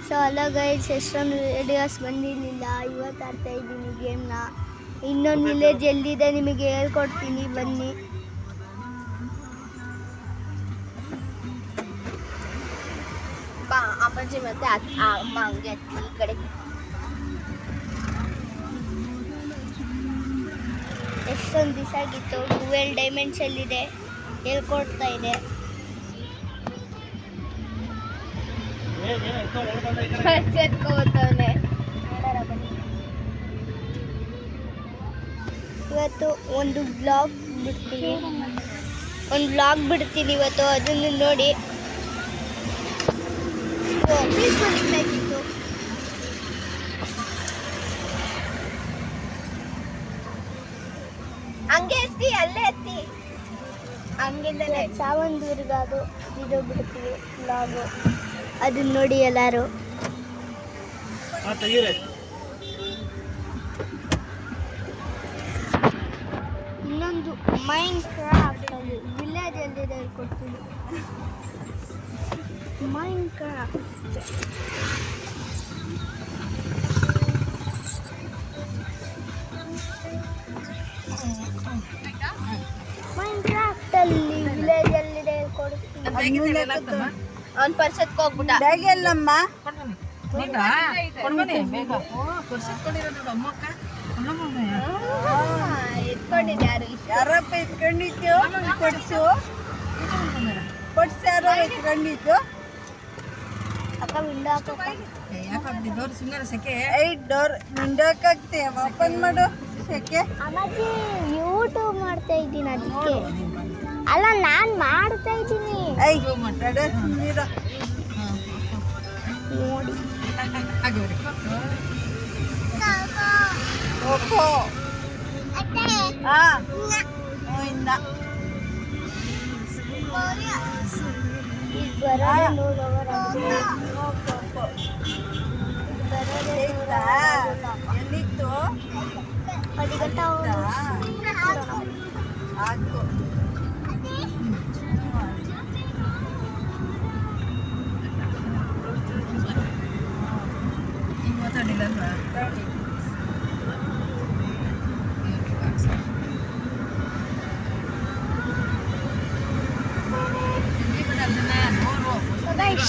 So ಅಲ್ಲ guys, ಎಷ್ಟೊಂದು videos ಬಂದಿರಲಿಲ್ಲ. ಇವತ್ತು ಆಡ್ತಾ ಇದ್ದೀನಿ ಗೇಮ್ನ. ಇನ್ನೊಂದು ವಿಲೇಜ್ ಎಲ್ಲಿದೆ ನಿಮಗೆ ಹೇಳ್ಕೊಡ್ತೀನಿ, ಬನ್ನಿ. ಬಾ ಅಪ್ಪಾಜಿ ಮತ್ತೆ ಅಮ್ಮ ಹಂಗೆ ಈ ಕಡೆ. ಎಷ್ಟೊಂದು ದಿವಸ ಆಗಿತ್ತು. 12 ಡೈಮಂಡ್ಸ್ ಎಲ್ಲಿದೆ ಹೇಳ್ಕೊಡ್ತಾ ಇದೆ. ಇವತ್ತು ಒಂದು ಬ್ಲಾಗ್ ಬಿಡ್ತೀನಿ ಇವತ್ತು, ಅದನ್ನು ನೋಡಿ. ಹಂಗೆ ಎತ್ತಿ, ಅಲ್ಲೇ ಎತ್ತಿ, ಹಂಗಿಂದಲೇ ಸಾವಂದೂರ್ಗ ಅದು ಇದು ಬಿಡ್ತೀವಿ ಬ್ಲಾಗು, ಅದನ್ನ ನೋಡಿ ಎಲ್ಲರೂ. ಇನ್ನೊಂದು ಮೈನ್ ಕ್ರಾಫ್ಟ್ ವಿಲೇಜ್ ಎಲ್ಲಿದೆ ಹೇಳ್ಕೊಡ್ತೀನಿ. ಮೈನ್ ಕ್ರಾಫ್ಟ್ ಅಲ್ಲಿ ವಿಲೇಜ್ ಎಲ್ಲಿದೆ ಹೇಳ್ಕೊಡ್ತೀನಿ. ಅವ್ನ ಪರ್ಸತ್ಗೆ ಹೋಗ್ಬಿಟ್ಟ. ಎಲ್ಲಮ್ಮ ಎತ್ಕೊಂಡಿದ್ದು ಯಾರಪ್ಪ ಎತ್ಕೊಂಡಿದ್ದು? ಕೊಡ್ಸು ಯಾರೋ ಎತ್ಕೊಂಡಿದ್ದು. ಅಕ್ಕ ವಿಂಡೋ ಡೋರ್ ವಿಂಡೋಕ್ಕಾಗ್ತೆ ಓಪನ್ ಮಾಡು. ಸೆಕೆ ಅಮ್ಮಾಜಿ ಯೂಟ್ಯೂಬ್ ಮಾಡ್ತಾ ಇದ್ದೀನಿ, ಅದಕ್ಕೆ ಅಲ್ಲ ನಾನು ಮಾಡ್ತಾ ಇದ್ದೀನಿ ನೋಡಿ. ಓಪೋ ಇಂದ ಎಲ್ಲಿತ್ತು ಆಯ್ತು.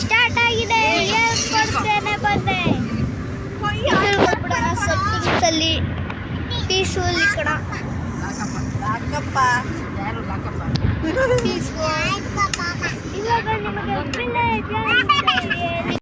ಸ್ಟಾರ್ಟ್ ಆಗಿದೆ. ಹೇಳ್ಕೊಡ್ತೇನೆ ಬನ್ನಿ. ಸೆಟ್ಟಿಂಗ್ಸ್ ಅಲ್ಲಿ ಪೀಸ್ಫುಲ್ ಕಣ. ಇವಾಗ ನಿಮಗೆ